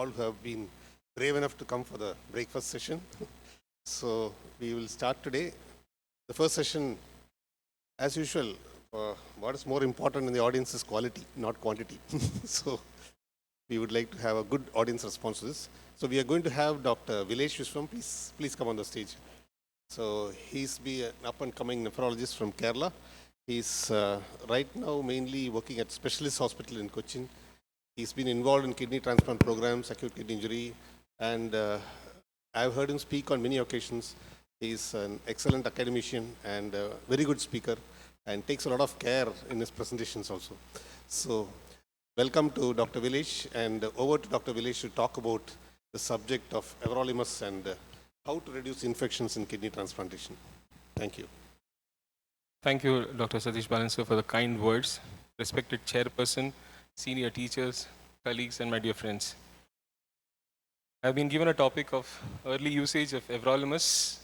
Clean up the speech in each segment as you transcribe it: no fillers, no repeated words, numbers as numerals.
all who have been brave enough to come for the breakfast session. So we will start today. The first session, as usual, what is more important in the audience is quality, not quantity. So we would like to have a good audience response to this. So we are going to have Dr.Vilesh Vishwam. Please come on the stage. So he's an up-and-coming nephrologist from Kerala. He's right now mainly working at Specialist Hospital in Cochin. He's been involved in kidney transplant programs, acute kidney injury, and I've heard him speak on many occasions. He's an excellent academician and a very good speaker and takes a lot of care in his presentations also. So welcome to Dr. Vilesh, and over to Dr. Vilesh to talk about the subject of everolimus and how to reduce infections in kidney transplantation. Thank you. Thank you, Dr. Satish Balansa, for the kind words. Respected chairperson, senior teachers, colleagues, and my dear friends. I've been given a topic of early usage of everolimus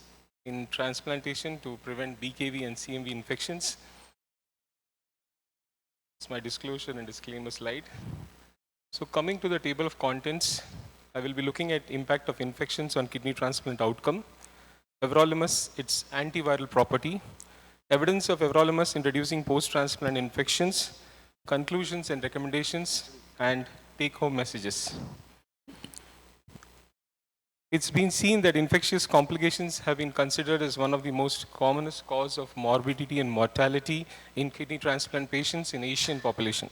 in transplantation to prevent BKV and CMV infections. It's my disclosure and disclaimer slide. So coming to the table of contents, I will be looking at impact of infections on kidney transplant outcome, everolimus, its antiviral property, evidence of everolimus in reducing post-transplant infections, conclusions and recommendations, and take-home messages. It's been seen that infectious complications have been considered as one of the most commonest cause of morbidity and mortality in kidney transplant patients in Asian population.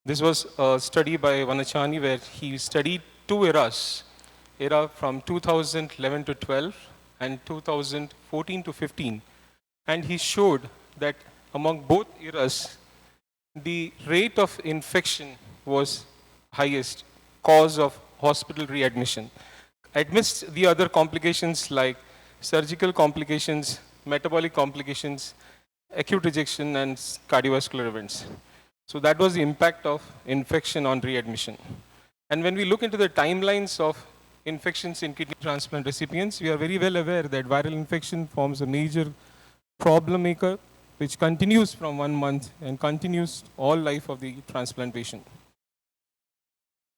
This was a study by Vanachani where he studied two era from 2011 to 12 and 2014 to 15. And he showed that among both eras, the rate of infection was highest cause of hospital readmission. Amidst the other complications like surgical complications, metabolic complications, acute rejection, and cardiovascular events. So that was the impact of infection on readmission. And when we look into the timelines of infections in kidney transplant recipients, we are very well aware that viral infection forms a major problem maker, which continues from 1 month and continues all life of the transplant patient.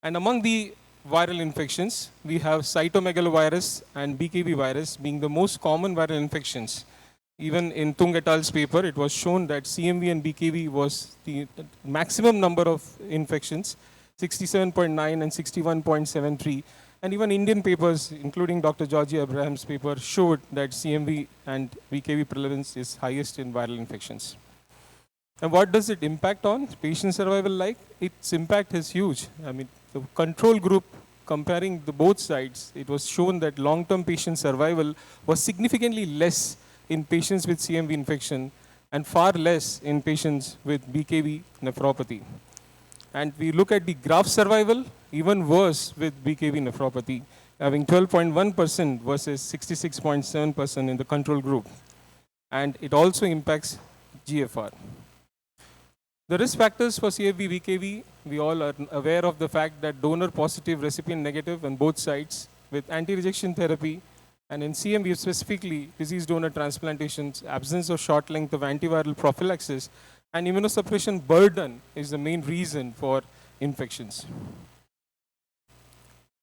And among the viral infections, we have cytomegalovirus and BKV virus being the most common viral infections. Even in Tung et al.'s paper, it was shown that CMV and BKV was the maximum number of infections, 67.9 and 61.73. And even Indian papers, including Dr. Georgie Abraham's paper, showed that CMV and BKV prevalence is highest in viral infections. And what does it impact on patient survival like? Its impact is huge. I mean, the control group comparing the both sides, it was shown that long-term patient survival was significantly less in patients with CMV infection and far less in patients with BKV nephropathy. And we look at the graft survival, even worse with BKV nephropathy, having 12.1% versus 66.7% in the control group. And it also impacts GFR. The risk factors for CMV, BKV, we all are aware of the fact that donor positive, recipient negative on both sides with anti-rejection therapy, and in CMV specifically, disease donor transplantations, absence of short length of antiviral prophylaxis, and immunosuppression burden is the main reason for infections.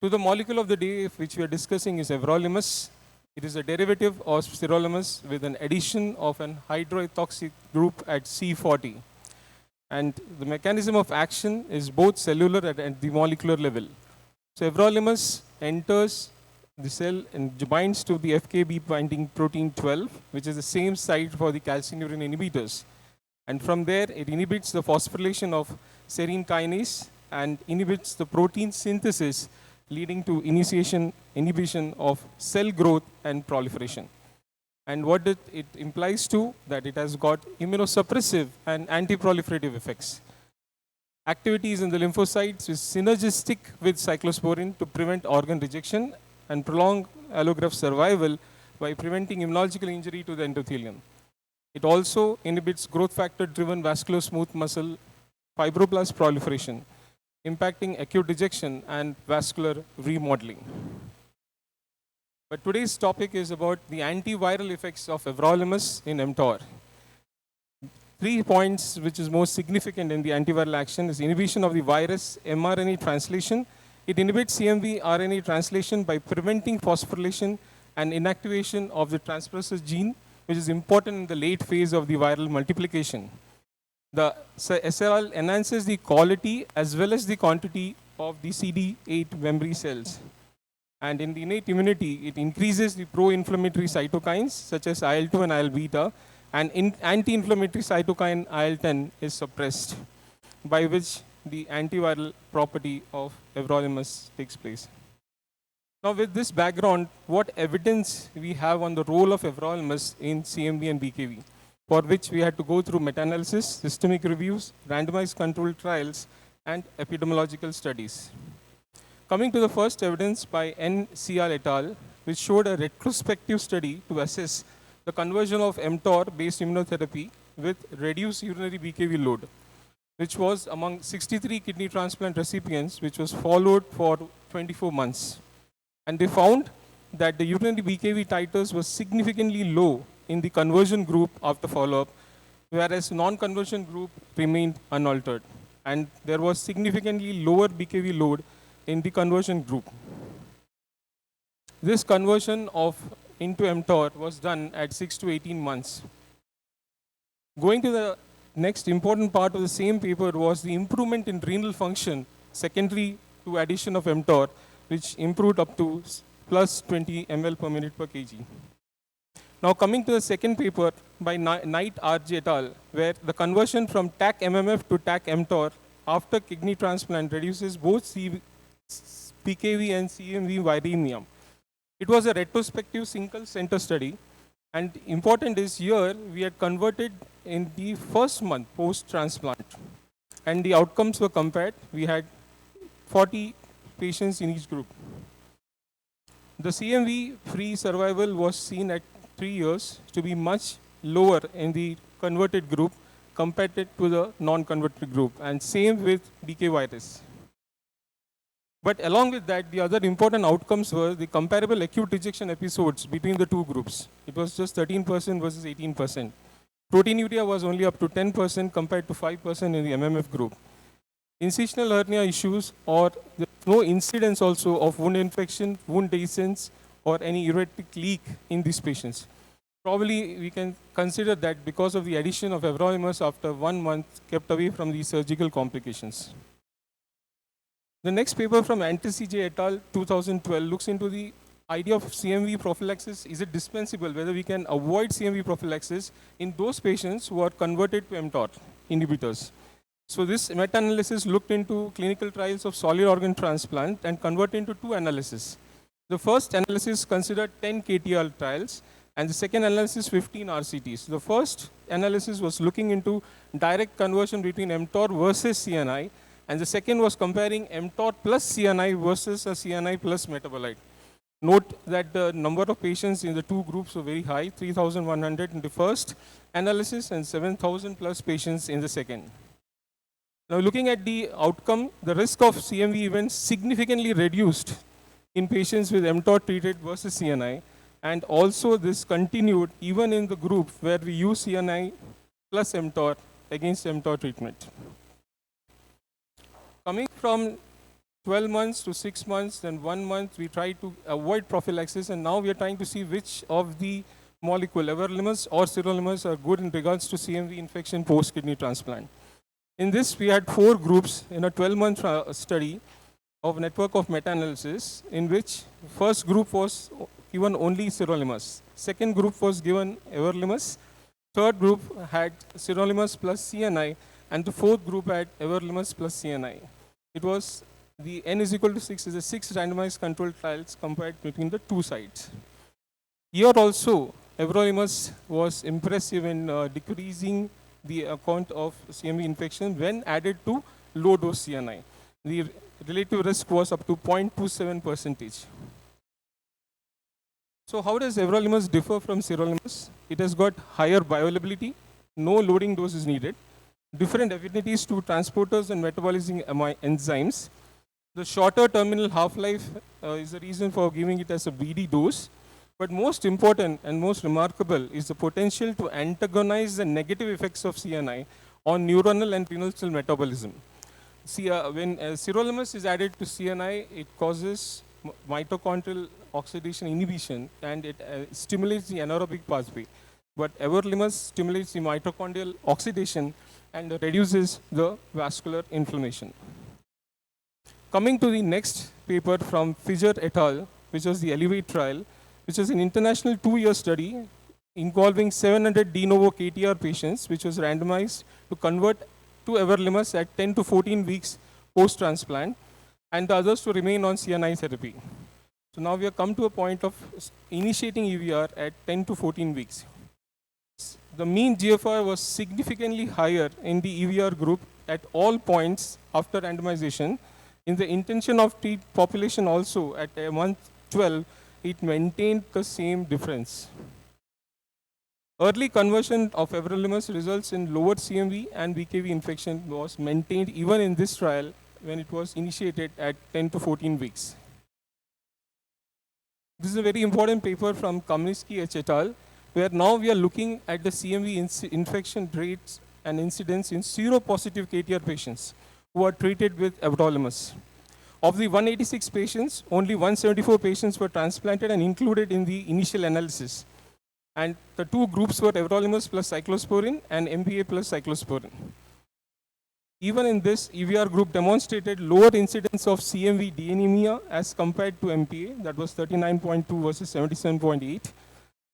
So the molecule of the day which we are discussing is everolimus. It is a derivative of sirolimus with an addition of an hydrotoxic group at C40. And the mechanism of action is both cellular and at the molecular level. So everolimus enters the cell and binds to the FKB binding protein 12, which is the same site for the calcineurin inhibitors. And from there, it inhibits the phosphorylation of serine kinase and inhibits the protein synthesis, leading to inhibition of cell growth and proliferation. And what it implies to that it has got immunosuppressive and anti-proliferative effects. Activities in the lymphocytes is synergistic with cyclosporin to prevent organ rejection and prolong allograft survival by preventing immunological injury to the endothelium. It also inhibits growth factor-driven vascular smooth muscle fibroblast proliferation, impacting acute rejection and vascular remodeling. But today's topic is about the antiviral effects of everolimus in mTOR. 3 points which is most significant in the antiviral action is inhibition of the virus mRNA translation, It inhibits CMV RNA translation by preventing phosphorylation and inactivation of the transposon gene, which is important in the late phase of the viral multiplication. The SRL enhances the quality as well as the quantity of the CD8 memory cells. And in the innate immunity, it increases the pro-inflammatory cytokines such as IL-2 and IL-beta, and anti-inflammatory cytokine IL-10 is suppressed, by which the antiviral property of everolimus takes place. Now, with this background, what evidence we have on the role of everolimus in CMV and BKV, for which we had to go through meta-analysis, systemic reviews, randomized controlled trials, and epidemiological studies. Coming to the first evidence by NCR et al., which showed a retrospective study to assess the conversion of mTOR-based immunotherapy with reduced urinary BKV load, which was among 63 kidney transplant recipients, which was followed for 24 months. And they found that the urinary BKV titers were significantly low in the conversion group after follow-up, whereas non-conversion group remained unaltered. And there was significantly lower BKV load in the conversion group. This conversion into mTOR was done at 6 to 18 months. Going to the next important part of the same paper was the improvement in renal function secondary to addition of mTOR, which improved up to plus 20 ml per minute per kg. Now coming to the second paper by Knight RJ et al., where the conversion from TAC MMF to TAC mTOR after kidney transplant reduces both BKV and CMV viremia. It was a retrospective single center study, and important is here we had converted in the first month post-transplant, and the outcomes were compared. We had 40 patients in each group. The CMV-free survival was seen at 3 years to be much lower in the converted group compared to the non-converted group, and same with BK virus. But along with that, the other important outcomes were the comparable acute rejection episodes between the two groups. It was just 13% versus 18%. Proteinuria was only up to 10% compared to 5% in the MMF group. Incisional hernia issues, or no incidence also of wound infection, wound dehiscence, or any ureteric leak in these patients. Probably we can consider that because of the addition of everolimus after 1 month kept away from the surgical complications. The next paper from Anteci et al. 2012 looks into the idea of CMV prophylaxis. Is it dispensable? Whether we can avoid CMV prophylaxis in those patients who are converted to mTOR inhibitors. So this meta-analysis looked into clinical trials of solid organ transplant and converted into 2 analyses. The first analysis considered 10 KTR trials, and the second analysis 15 RCTs. The first analysis was looking into direct conversion between mTOR versus CNI, and the second was comparing mTOR plus CNI versus a CNI plus metabolite. Note that the number of patients in the two groups were very high, 3,100 in the first analysis and 7,000 plus patients in the second. Now looking at the outcome, the risk of CMV events significantly reduced in patients with mTOR treated versus CNI, and also this continued even in the group where we use CNI plus mTOR against mTOR treatment. Coming from 12 months to 6 months, then 1 month, we try to avoid prophylaxis, and now we are trying to see which of the molecule, everolimus or sirolimus, are good in regards to CMV infection post-kidney transplant. In this, we had 4 groups in a 12-month study of network of meta-analysis, in which first group was given only sirolimus, second group was given everolimus, third group had sirolimus plus CNI, and the fourth group had everolimus plus CNI. It was the n is equal to 6 is a 6 randomized controlled trials compared between the 2 sides. Here also, everolimus was impressive in decreasing the account of CMV infection when added to low dose CNI. The relative risk was up to 0.27%. So how does everolimus differ from sirolimus? It has got higher bioavailability, no loading dose is needed, different affinities to transporters and metabolizing enzymes. The shorter terminal half-life is the reason for giving it as a BD dose. But most important and most remarkable is the potential to antagonize the negative effects of CNI on neuronal and renal cell metabolism. when sirolimus is added to CNI, it causes mitochondrial oxidation inhibition, and it stimulates the anaerobic pathway. But everolimus stimulates the mitochondrial oxidation and reduces the vascular inflammation. Coming to the next paper from Fischer et al., which was the Elevate trial, which was an international 2-year study involving 700 de novo KTR patients, which was randomized to convert to everolimus at 10 to 14 weeks post-transplant, and the others to remain on CNI therapy. So now we have come to a point of initiating EVR at 10 to 14 weeks. The mean GFR was significantly higher in the EVR group at all points after randomization. In the intention of treat population also, at month 12, it maintained the same difference. Early conversion of everolimus results in lower CMV and BKV infection was maintained even in this trial when it was initiated at 10 to 14 weeks. This is a very important paper from Kaminsky et al., where now we are looking at the CMV infection rates and incidence in seropositive KTR patients who are treated with everolimus. Of the 186 patients, only 174 patients were transplanted and included in the initial analysis. And the two groups were everolimus plus cyclosporin and MPA plus cyclosporin. Even in this, EVR group demonstrated lower incidence of CMV D anemia as compared to MPA, that was 39.2 versus 77.8.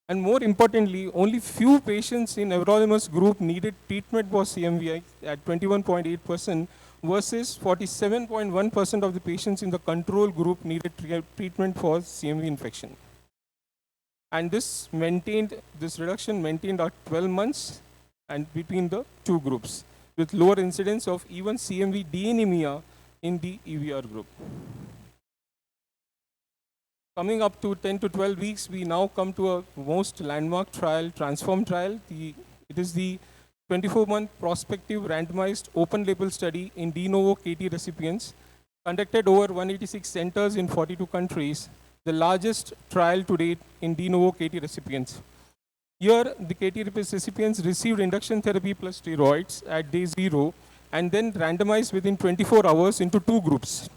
And more importantly, only few patients in everolimus group needed treatment for CMV at 21.8% versus 47.1% of the patients in the control group needed treatment for CMV infection. And this reduction maintained at 12 months and between the two groups, with lower incidence of even CMV D anemia in the EVR group. Coming up to 10 to 12 weeks, we now come to a most landmark trial, Transform trial. It is the 24-month prospective randomized open label study in de novo KT recipients conducted over 186 centers in 42 countries, the largest trial to date in de novo KT recipients. Here, the KT recipients received induction therapy plus steroids at day 0 and then randomized within 24 hours into two groups.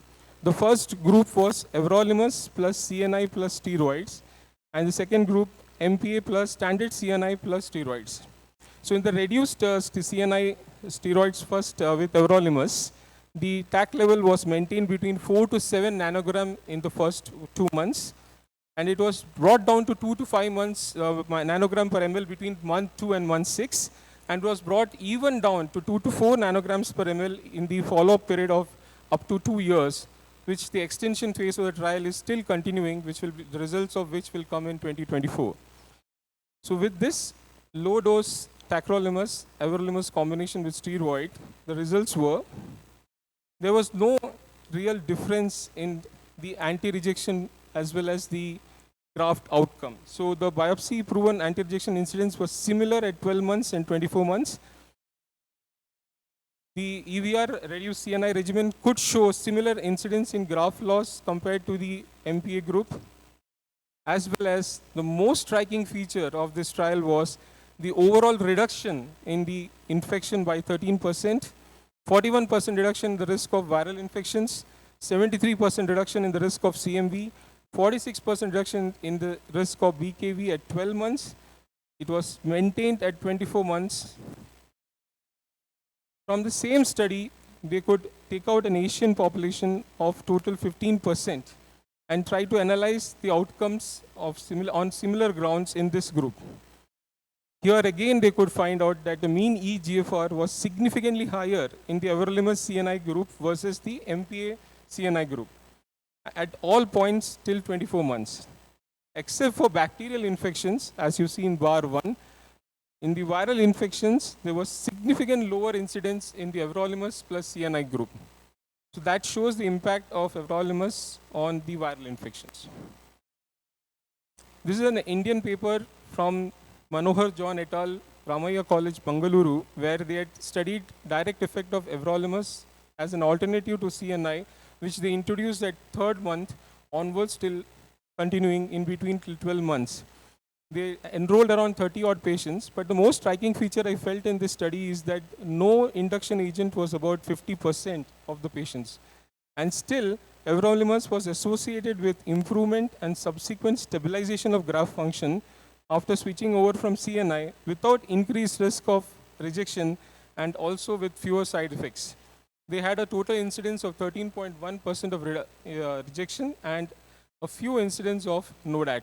The first group was everolimus plus CNI plus steroids, and the second group MPA plus standard CNI plus steroids. So in the reduced CNI steroids first with everolimus, the TAC level was maintained between 4 to 7 nanogram in the first 2 months, and it was brought down to 2 to 5 months nanogram per ml between month 2 and month 6, and was brought even down to 2 to 4 nanograms per ml in the follow-up period of up to 2 years, which the extension phase of the trial is still continuing, which will be the results of which will come in 2024. So with this low-dose tacrolimus, everolimus combination with steroid, the results were there was no real difference in the anti-rejection as well as the graft outcome. So the biopsy-proven anti-rejection incidence was similar at 12 months and 24 months. The EVR reduced CNI regimen could show similar incidence in graft loss compared to the MPA group, as well as the most striking feature of this trial was the overall reduction in the infection by 13%, 41% reduction in the risk of viral infections, 73% reduction in the risk of CMV, 46% reduction in the risk of BKV at 12 months. It was maintained at 24 months. From the same study, they could take out an Asian population of total 15% and try to analyze the outcomes of on similar grounds in this group. Here again, they could find out that the mean eGFR was significantly higher in the everolimus CNI group versus the MPA CNI group at all points till 24 months, except for bacterial infections, as you see in bar 1. In the viral infections, there was significant lower incidence in the everolimus plus CNI group. So that shows the impact of everolimus on the viral infections. This is an Indian paper from Manohar John et al., Ramaiah College, Bangalore, where they had studied direct effect of everolimus as an alternative to CNI, which they introduced at 3rd month onwards till continuing in between till 12 months. They enrolled around 30 odd patients, but the most striking feature I felt in this study is that no induction agent was about 50% of the patients. And still, everolimus was associated with improvement and subsequent stabilization of graft function after switching over from CNI without increased risk of rejection and also with fewer side effects. They had a total incidence of 13.1% of rejection and a few incidents of NODAT.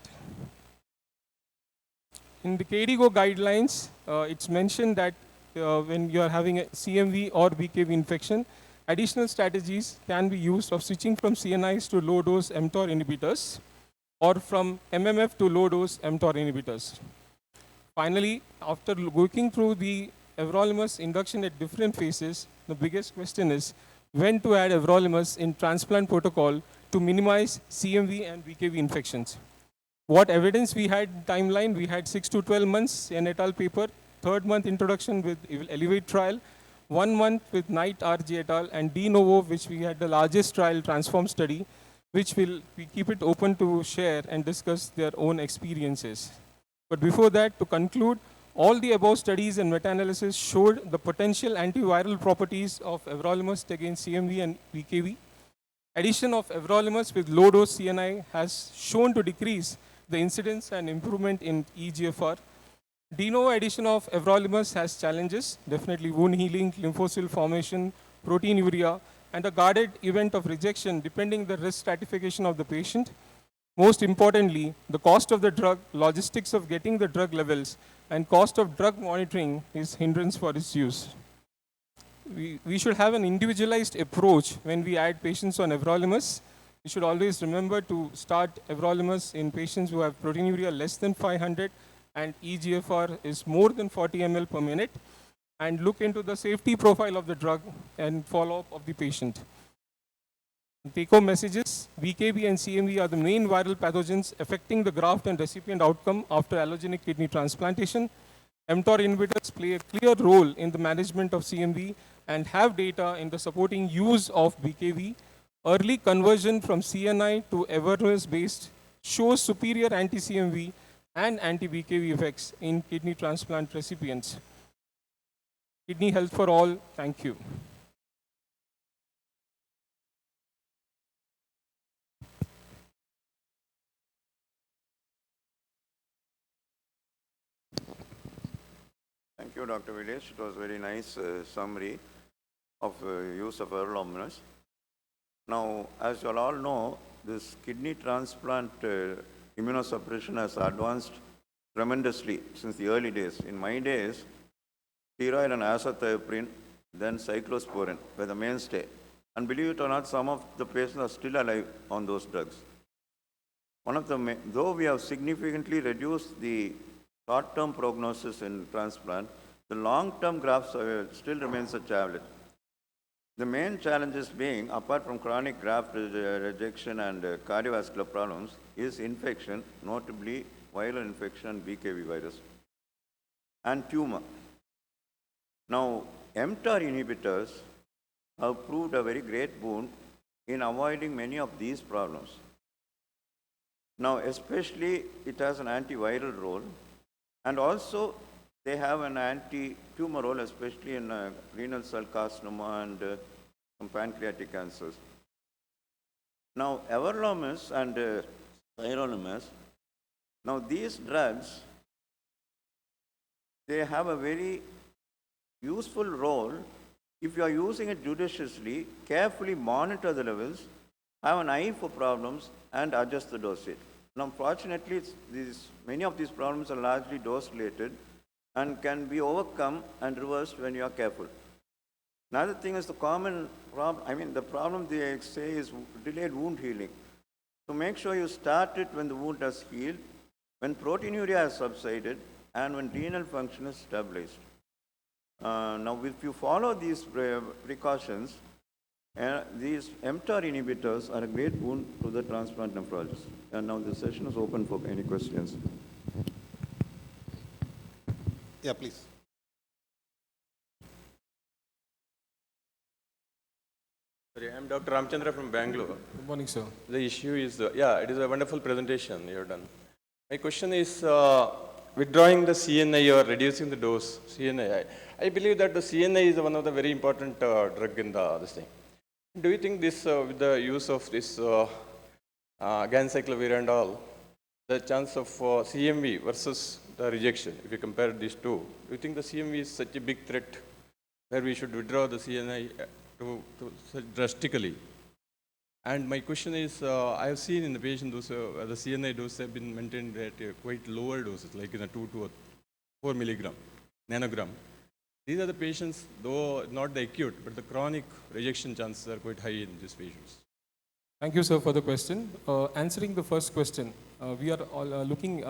In the KDIGO guidelines, it's mentioned that when you are having a CMV or BKV infection, additional strategies can be used of switching from CNIs to low-dose mTOR inhibitors or from MMF to low-dose mTOR inhibitors. Finally, after working through the everolimus induction at different phases, the biggest question is when to add everolimus in transplant protocol to minimize CMV and BKV infections. What evidence we had timeline? We had 6 to 12 months in et al. Paper, third month introduction with Elevate trial, 1 month with Knight RG et al. And de novo, which we had the largest trial transform study, which we keep it open to share and discuss their own experiences. But before that, to conclude, all the above studies and meta-analysis showed the potential antiviral properties of everolimus against CMV and BKV. Addition of everolimus with low-dose CNI has shown to decrease the incidence and improvement in EGFR. De novo addition of everolimus has challenges, definitely wound healing, lymphocyte formation, proteinuria, and a guarded event of rejection depending the risk stratification of the patient. Most importantly, the cost of the drug, logistics of getting the drug levels, and cost of drug monitoring is hindrance for its use. We should have an individualized approach when we add patients on everolimus. We should always remember to start everolimus in patients who have proteinuria less than 500 and EGFR is more than 40 ml per minute, and look into the safety profile of the drug and follow-up of the patient. Take-home messages: BKV and CMV are the main viral pathogens affecting the graft and recipient outcome after allogenic kidney transplantation. mTOR inhibitors play a clear role in the management of CMV and have data in the supporting use of BKV. Early conversion from CNI to everolimus-based shows superior anti-CMV and anti-BKV effects in kidney transplant recipients. Kidney health for all. Thank you. Thank you, Dr. Vilesh. It was a very nice summary of use of everolimus. Now, as you all know, this kidney transplant immunosuppression has advanced tremendously since the early days. In my days, steroid and azathioprine, then cyclosporin were the mainstay. And believe it or not, some of the patients are still alive on those drugs. Though we have significantly reduced the short-term prognosis in transplant, the long-term graft still remains a challenge. The main challenges being, apart from chronic graft rejection and cardiovascular problems, is infection, notably viral infection and BKV virus, and tumor. Now, mTOR inhibitors have proved a very great boon in avoiding many of these problems. Now, especially it has an antiviral role, and also they have an anti-tumor role, especially in renal cell carcinoma and some pancreatic cancers. Now, everolimus and sirolimus, now these drugs, they have a very useful role if you are using it judiciously, carefully monitor the levels, have an eye for problems, and adjust the dosage. Now, fortunately, many of these problems are largely dose-related and can be overcome and reversed when you are careful. Another thing is the common problem, the problem they say is delayed wound healing. So make sure you start it when the wound has healed, when proteinuria has subsided, and when renal function is stabilized. Now, if you follow these precautions, these mTOR inhibitors are a great boon to the transplant nephrologist. And now the session is open for any questions. Yeah, please. Sorry, I'm Dr. Ramchandra from Bangalore. Good morning, sir. The issue is, it is a wonderful presentation you have done. My question is, withdrawing the CNI or reducing the dose, CNI, I believe that the CNI is one of the very important drug in this thing. Do you think this, with the use of this ganciclovir and all, the chance of CMV versus the rejection, if you compare these two, do you think the CMV is such a big threat where we should withdraw the CNI such drastically? And my question is, I have seen in the patient those, the CNI dose have been maintained at quite lower doses, like in a 2 to 4 milligram, nanogram. These are the patients, though not the acute, but the chronic rejection chances are quite high in these patients. Thank you, sir, for the question. Answering the first question, we are all, looking,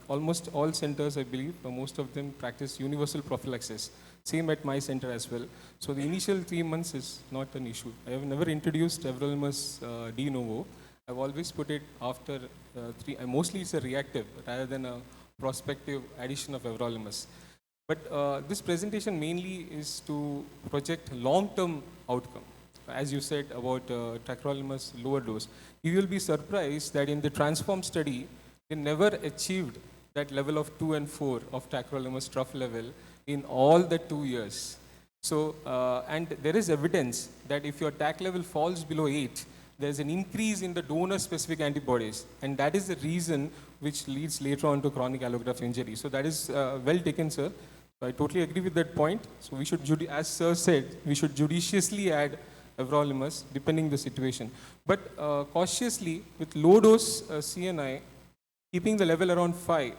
almost all centers, I believe, most of them practice universal prophylaxis. Same at my center as well. So the initial 3 months is not an issue. I have never introduced everolimus de novo. I've always put it after 3, mostly it's a reactive rather than a prospective addition of everolimus. But this presentation mainly is to project long-term outcome. As you said about tacrolimus lower dose, you will be surprised that in the transform study, they never achieved that level of 2 and 4 of tacrolimus trough level in all the 2 years. So, and there is evidence that if your TAC level falls below 8, there is an increase in the donor-specific antibodies, and that is the reason which leads later on to chronic allograft injury. So that is well taken, sir. So I totally agree with that point. So we should, as sir said, we should judiciously add everolimus depending the situation. But cautiously, with low dose CNI, keeping the level around 5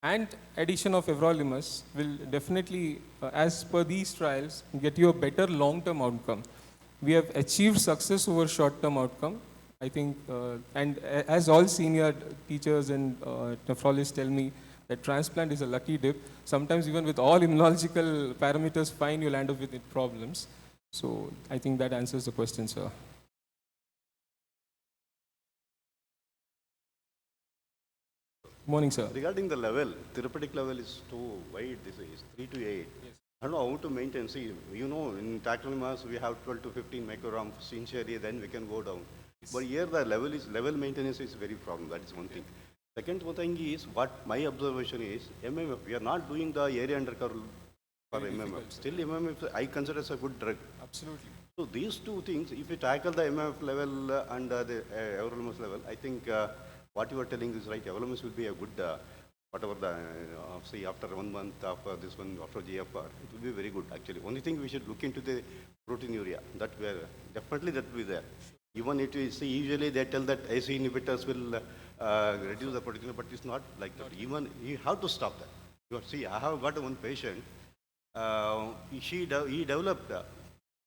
and addition of everolimus will definitely, as per these trials, get you a better long-term outcome. We have achieved success over short-term outcome, I think, and as all senior teachers and nephrologists tell me, that transplant is a lucky dip. Sometimes even with all immunological parameters fine, you'll end up with problems. So I think that answers the question, sir. Morning, sir. Regarding the level, therapeutic level is too wide. This is 3 to 8. Yes. I don't know how to maintain. See, you know, in tacrolimus we have 12 to 15 micrograms initially, then we can go down. Yes. But here the level maintenance is very problem. That is one thing. Second thing is, what my observation is, MMF, we are not doing the area under curve for very MMF. Still MMF, I consider as a good drug. Absolutely. So these two things, if you tackle the MMF level and the everolimus level, I think what you are telling is right. Everolimus will be a good, whatever the, say after 1 month, after this one, after GFR, it will be very good actually. Only thing we should look into the proteinuria. That will definitely that will be there. Even it is, see, usually they tell that AC inhibitors will reduce the proteinuria, but it's not like that. Even you have to stop that. You see, I have got one patient. He developed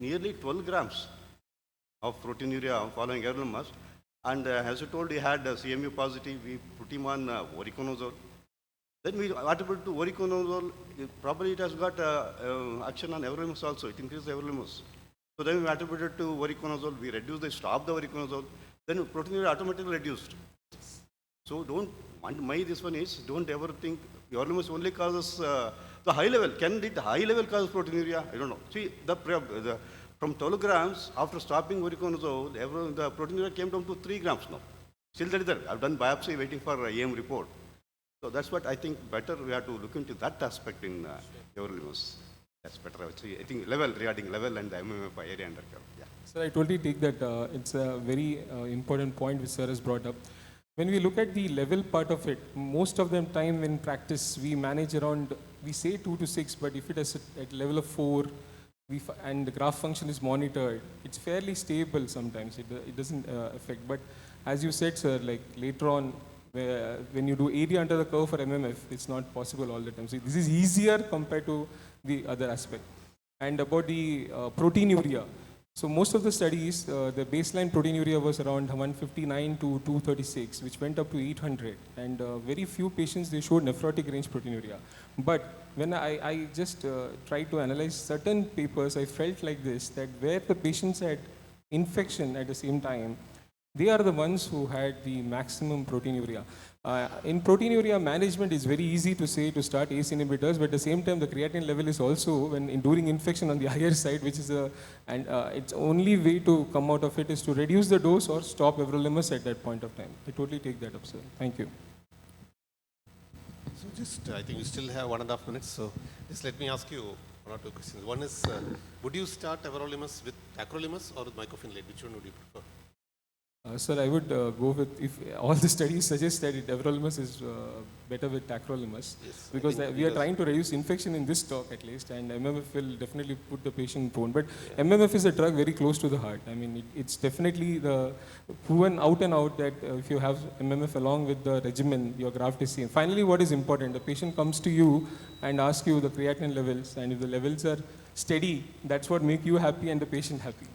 nearly 12 grams of proteinuria following everolimus. And as I told, he had CMU positive. We put him on voriconazole. Then we attributed to voriconazole. Probably it has got action on everolimus also. It increases everolimus. So then we attributed to voriconazole. We reduced the stop the voriconazole. Then proteinuria automatically reduced. So don't this one is don't ever think everolimus only causes the high level. Can the high level cause proteinuria? I don't know. See from 12 grams, after stopping voriconazole, the proteinuria came down to 3 grams now. Still that is there. I've done biopsy waiting for AM report. So that's what I think better we have to look into that aspect in everolimus. That's better. I think regarding level and the MMF area under curve. Yeah. Sir, I totally take that. It's a very important point which sir has brought up. When we look at the level part of it, most of the time in practice, we manage around, we say 2 to 6, but if it is at level of 4, and the graph function is monitored, it's fairly stable sometimes. It doesn't affect. But as you said, sir, like later on, when you do area under the curve for MMF, it's not possible all the time. So this is easier compared to the other aspect. And about the proteinuria. So most of the studies, the baseline proteinuria was around 159 to 236, which went up to 800. And very few patients, they showed nephrotic range proteinuria. But when I just tried to analyze certain papers, I felt like this, that where the patients had infection at the same time, they are the ones who had the maximum proteinuria. In proteinuria management, it's very easy to say to start ACE inhibitors, but at the same time, the creatinine level is also, during infection, on the higher side, which is its only way to come out of it is to reduce the dose or stop everolimus at that point of time. I totally take that up, sir. Thank you. just, I think we still have 1.5 minutes, so just let me ask you one or two questions. One is, would you start everolimus with tacrolimus or with mycophenolate? Which one would you prefer? Sir, I would go with, if all the studies suggest that everolimus is better with tacrolimus, Yes, because we are trying to reduce infection in this talk at least, and MMF will definitely put the patient prone. But MMF is a drug very close to the heart. I mean, it's definitely the proven out and out that if you have MMF along with the regimen, your graft is seen. Finally, what is important, the patient comes to you and asks you the creatinine levels, and if the levels are steady, that's what make you happy and the patient happy.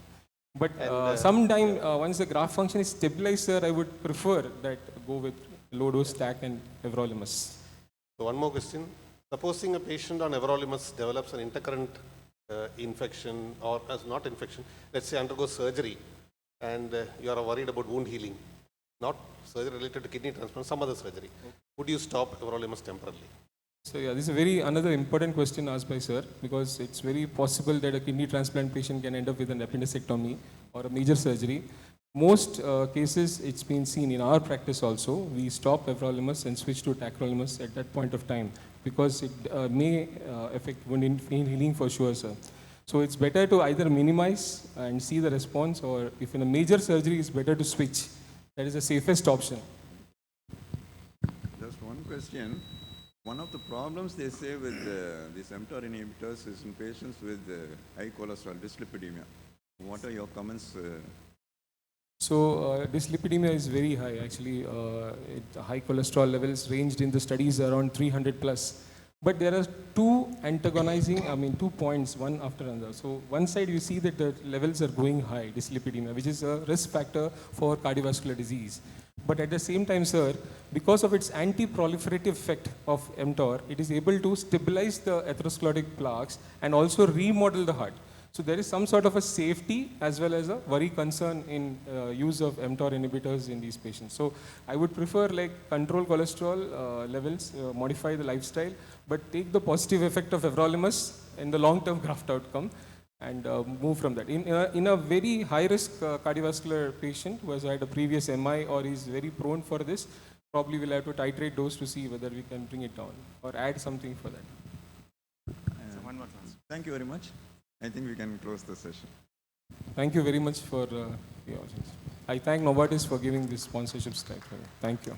But sometime once the graft function is stabilized, sir, I would prefer that go with low dose TAC and everolimus. So one more question. Supposing a patient on everolimus develops an intercurrent infection, or as not infection, let's say undergoes surgery, and you are worried about wound healing, not surgery related to kidney transplant, some other surgery. Would you stop everolimus temporarily? So yeah, this is another important question asked by sir, because it's very possible that a kidney transplant patient can end up with an appendectomy or a major surgery. Most cases, it's been seen in our practice also, we stop everolimus and switch to tacrolimus at that point of time, because it may affect wound healing for sure, sir. So it's better to either minimize and see the response, or if in a major surgery, it's better to switch. That is the safest option. Just one question. One of the problems they say with these mTOR inhibitors is in patients with high cholesterol, dyslipidemia. What are your comments? So dyslipidemia is very high actually. High cholesterol levels ranged in the studies around 300 plus. But there are two points, one after another. So one side you see that the levels are going high, dyslipidemia, which is a risk factor for cardiovascular disease. But at the same time, sir, because of its anti-proliferative effect of mTOR, it is able to stabilize the atherosclerotic plaques and also remodel the heart. So there is some sort of a safety as well as a worry concern in use of mTOR inhibitors in these patients. So I would prefer like control cholesterol levels, modify the lifestyle, but take the positive effect of everolimus in the long-term graft outcome and move from that. In a very high-risk cardiovascular patient who has had a previous MI or is very prone for this, probably we'll have to titrate dose to see whether we can bring it down or add something for that. One more chance. Thank you very much. I think we can close the session. Thank you very much for the audience. I thank Novartis for giving this sponsorship. Thank you.